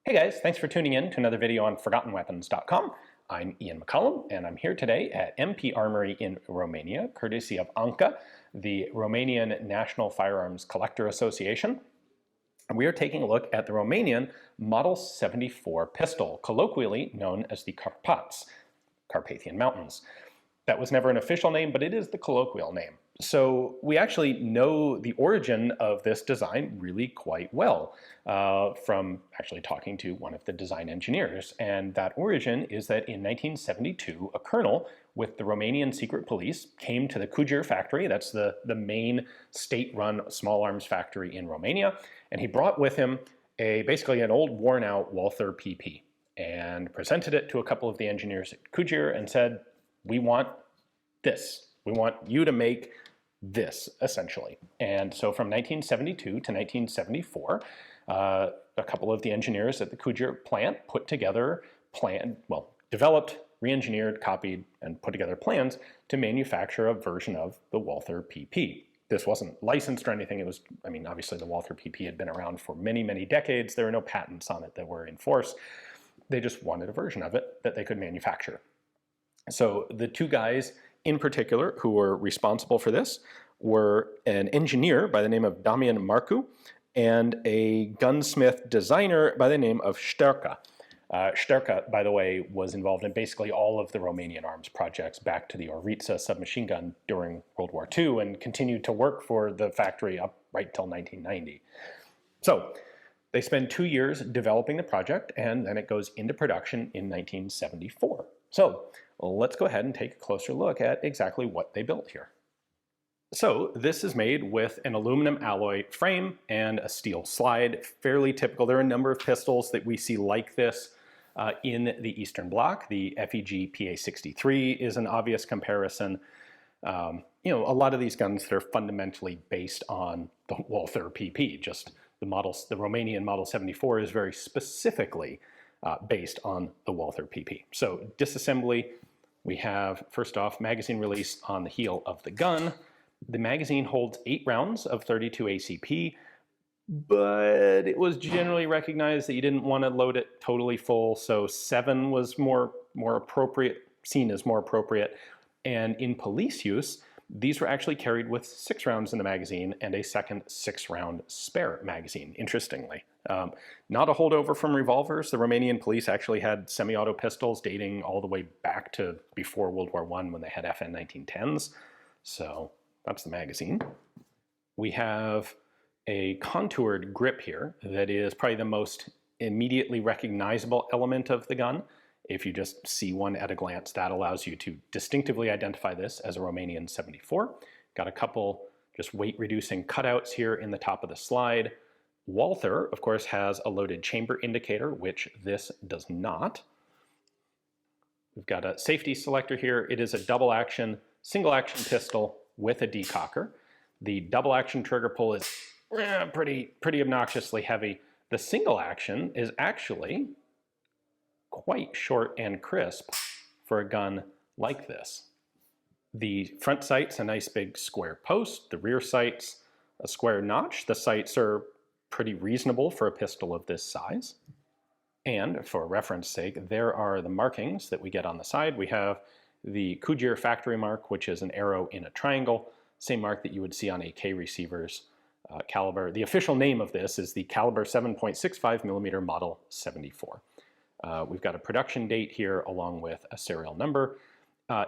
Hey guys, thanks for tuning in to another video on ForgottenWeapons.com. I'm Ian McCollum, and I'm here today at MP Armory in Romania, courtesy of ANCA, the Romanian National Firearms Collector Association. And we are taking a look at the Romanian Model 74 pistol, colloquially known as the Carpați, Carpathian Mountains. That was never an official name, but it is the colloquial name. So we actually know the origin of this design really quite well from actually talking to one of the design engineers. And that origin is that in 1972, a colonel with the Romanian secret police came to the Cugir factory. That's the main state-run small arms factory in Romania. And he brought with him basically an old worn-out Walther PP and presented it to a couple of the engineers at Cugir and said, we want this. We want you to make this, essentially. And so from 1972 to 1974, a couple of the engineers at the Cugir plant put together developed, re-engineered, copied, and put together plans to manufacture a version of the Walther PP. This wasn't licensed or anything. It was, obviously the Walther PP had been around for many, many decades. There were no patents on it that were in force. They just wanted a version of it that they could manufacture. So the two guys in particular who were responsible for this were an engineer by the name of Damian Marcu and a gunsmith designer by the name of Șterca. Șterca, by the way, was involved in basically all of the Romanian arms projects back to the Oritsa submachine gun during World War II and continued to work for the factory up right till 1990. So they spend 2 years developing the project, and then it goes into production in 1974. So let's go ahead and take a closer look at exactly what they built here. So this is made with an aluminum alloy frame and a steel slide, fairly typical. There are a number of pistols that we see like this in the Eastern Bloc. The FEG PA-63 is an obvious comparison. A lot of these guns that are fundamentally based on the Walther PP, just the Romanian Model 74 is very specifically based on the Walther PP. So disassembly, we have, first off, magazine release on the heel of the gun. The magazine holds 8 rounds of 32 ACP, but it was generally recognized that you didn't want to load it totally full, so 7 was more appropriate, seen as more appropriate. And in police use, these were actually carried with 6 rounds in the magazine and a second 6-round spare magazine, interestingly. Not a holdover from revolvers. The Romanian police actually had semi-auto pistols dating all the way back to before World War I when they had FN 1910s. So that's the magazine. We have a contoured grip here that is probably the most immediately recognizable element of the gun. If you just see one at a glance, that allows you to distinctively identify this as a Romanian 74. Got a couple just weight-reducing cutouts here in the top of the slide. Walther, of course, has a loaded chamber indicator, which this does not. We've got a safety selector here. It is a double-action, single-action pistol with a decocker. The double-action trigger pull is pretty obnoxiously heavy. The single-action is actually quite short and crisp for a gun like this. The front sight's a nice big square post. The rear sight's a square notch. The sights are pretty reasonable for a pistol of this size. And for reference sake, there are the markings that we get on the side. We have the Cugir factory mark, which is an arrow in a triangle, same mark that you would see on AK receivers. Caliber. The official name of this is the caliber 7.65 millimeter Model 74. We've got a production date here along with a serial number.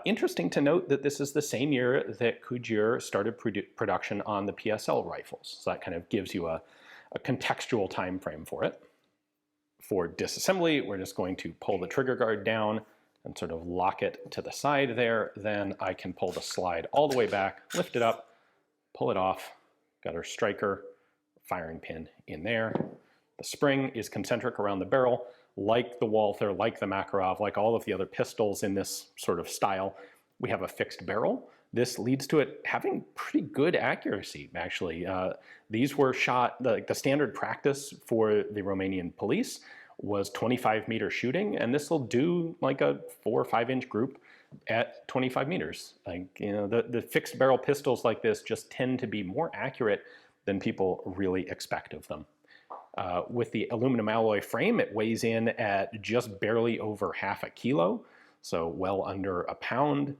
Interesting to note that this is the same year that Cugir started production on the PSL rifles. So that kind of gives you a contextual time frame for it. For disassembly, we're just going to pull the trigger guard down and sort of lock it to the side there. Then I can pull the slide all the way back, lift it up, pull it off. Got our striker firing pin in there. The spring is concentric around the barrel. Like the Walther, like the Makarov, like all of the other pistols in this sort of style, we have a fixed barrel. This leads to it having pretty good accuracy, actually. These were shot, the standard practice for the Romanian police was 25-meter shooting, and this will do like a 4 or 5 inch group at 25 meters. The fixed barrel pistols like this just tend to be more accurate than people really expect of them. With the aluminum alloy frame, it weighs in at just barely over half a kilo, so well under a pound.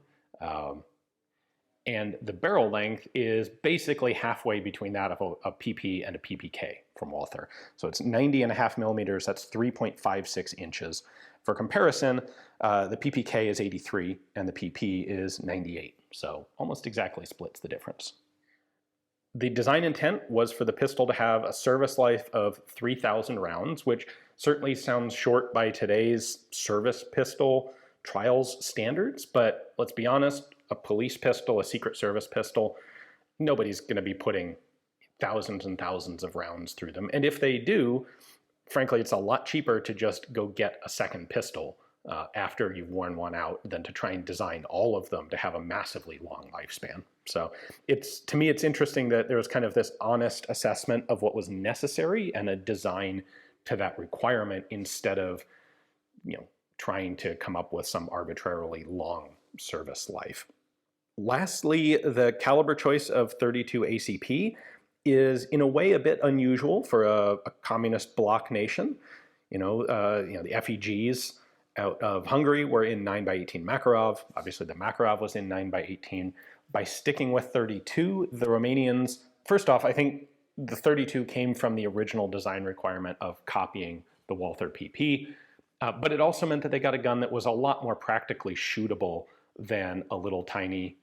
And the barrel length is basically halfway between that of a PP and a PPK from Walther. So it's 90.5 millimeters, that's 3.56 inches. For comparison, the PPK is 83 and the PP is 98, so almost exactly splits the difference. The design intent was for the pistol to have a service life of 3,000 rounds, which certainly sounds short by today's service pistol trials standards, but let's be honest, a police pistol, a Secret Service pistol, nobody's going to be putting thousands and thousands of rounds through them. And if they do, frankly, it's a lot cheaper to just go get a second pistol after you've worn one out than to try and design all of them to have a massively long lifespan. So to me, it's interesting that there was kind of this honest assessment of what was necessary and a design to that requirement instead of, trying to come up with some arbitrarily long service life. Lastly, the caliber choice of .32 ACP is in a way a bit unusual for a communist bloc nation. The FEGs out of Hungary were in 9x18 Makarov. Obviously the Makarov was in 9x18. By sticking with 32, the Romanians, first off, I think the 32 came from the original design requirement of copying the Walther PP, but it also meant that they got a gun that was a lot more practically shootable than a little tiny,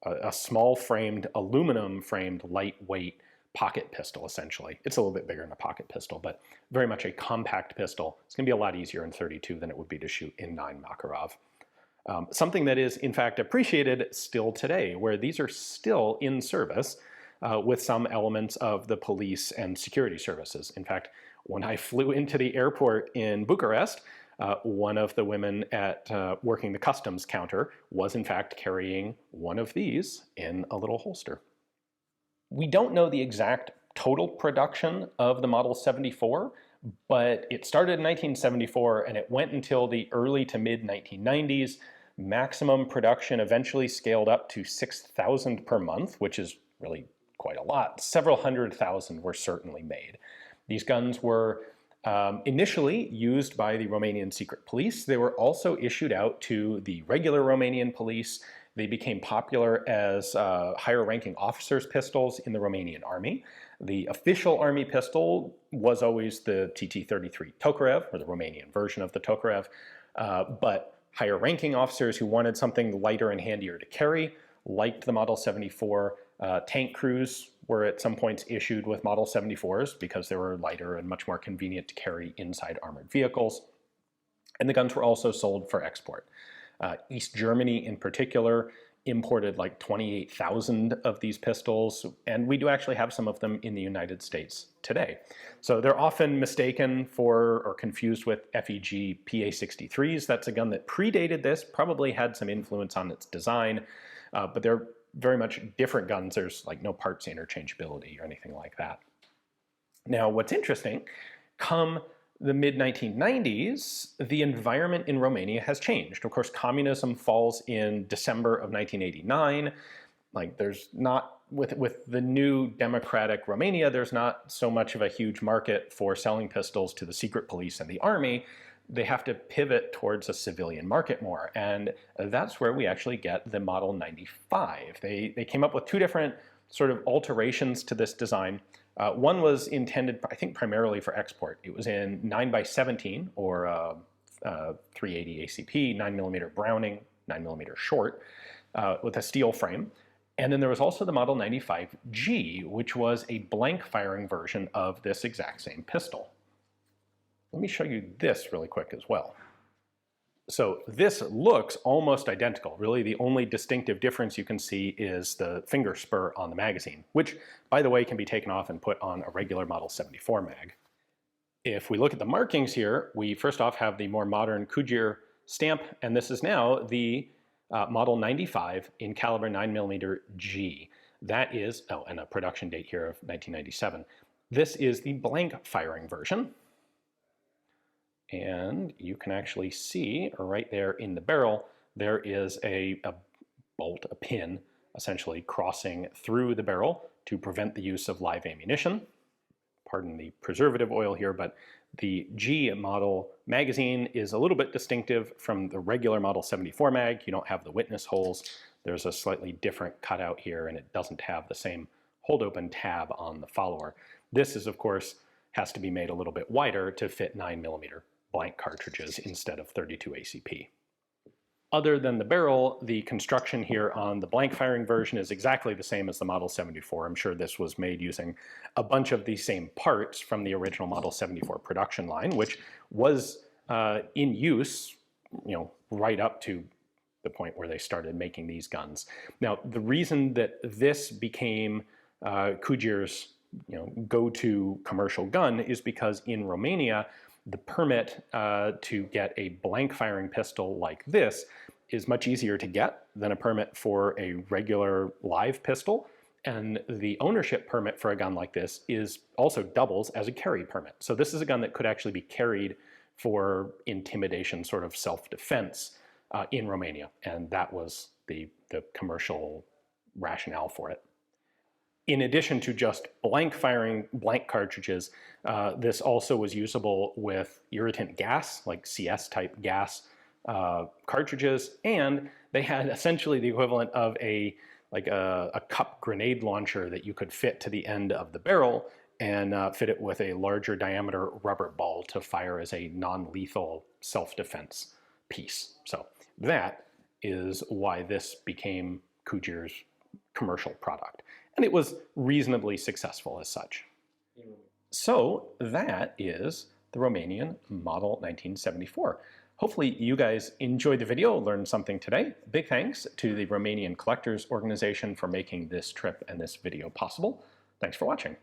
a small framed, aluminum framed, lightweight pocket pistol, essentially. It's a little bit bigger than a pocket pistol, but very much a compact pistol. It's gonna be a lot easier in 32 than it would be to shoot in 9 Makarov. Something that is in fact appreciated still today, where these are still in service with some elements of the police and security services. In fact, when I flew into the airport in Bucharest, one of the women at working the customs counter was in fact carrying one of these in a little holster. We don't know the exact total production of the Model 74, but it started in 1974 and it went until the early to mid 1990s. Maximum production eventually scaled up to 6,000 per month, which is really quite a lot. Several hundred thousand were certainly made. These guns were initially used by the Romanian secret police. They were also issued out to the regular Romanian police. They became popular as higher ranking officers' pistols in the Romanian army. The official army pistol was always the TT-33 Tokarev, or the Romanian version of the Tokarev, but higher ranking officers who wanted something lighter and handier to carry liked the Model 74. Tank crews were at some points issued with Model 74s because they were lighter and much more convenient to carry inside armored vehicles. And the guns were also sold for export. East Germany in particular imported like 28,000 of these pistols, and we do actually have some of them in the United States today. So they're often mistaken for or confused with FEG PA-63s. That's a gun that predated this, probably had some influence on its design, but they're very much different guns. There's like no parts interchangeability or anything like that. Now, what's interesting, come the mid-1990s, the environment in Romania has changed. Of course, communism falls in December of 1989. Like there's not, with the new democratic Romania, there's not so much of a huge market for selling pistols to the secret police and the army. They have to pivot towards a civilian market more. And that's where we actually get the Model 95. They came up with two different sort of alterations to this design. One was intended, I think, primarily for export. It was in 9x17 or 380 ACP, 9mm Browning, 9mm short, with a steel frame. And then there was also the Model 95G, which was a blank firing version of this exact same pistol. Let me show you this really quick as well. So this looks almost identical. Really, the only distinctive difference you can see is the finger spur on the magazine, which, by the way, can be taken off and put on a regular Model 74 mag. If we look at the markings here, we first off have the more modern Cugir stamp, and this is now the Model 95 in caliber 9mm G. That is, oh, and a production date here of 1997. This is the blank firing version. And you can actually see right there in the barrel, there is a bolt, a pin, essentially crossing through the barrel to prevent the use of live ammunition. pardon the preservative oil here, but the G model magazine is a little bit distinctive from the regular Model 74 mag. You don't have the witness holes. There's a slightly different cutout here, and it doesn't have the same hold open tab on the follower. This is, of course, has to be made a little bit wider to fit 9mm blank cartridges instead of 32 ACP. Other than the barrel, the construction here on the blank firing version is exactly the same as the Model 74. I'm sure this was made using a bunch of the same parts from the original Model 74 production line, which was in use, right up to the point where they started making these guns. Now, the reason that this became Cugir's go-to commercial gun is because in Romania, the permit to get a blank firing pistol like this is much easier to get than a permit for a regular live pistol. And the ownership permit for a gun like this is also doubles as a carry permit. So this is a gun that could actually be carried for intimidation, sort of self-defense in Romania. And that was the commercial rationale for it. In addition to just blank firing blank cartridges, this also was usable with irritant gas, like CS type gas cartridges, and they had essentially the equivalent of a cup grenade launcher that you could fit to the end of the barrel and fit it with a larger diameter rubber ball to fire as a non-lethal self-defense piece. So that is why this became Cugir's commercial product. And it was reasonably successful as such. So that is the Romanian Model 1974. Hopefully you guys enjoyed the video, learned something today. Big thanks to the Romanian Collectors Organization for making this trip and this video possible. Thanks for watching.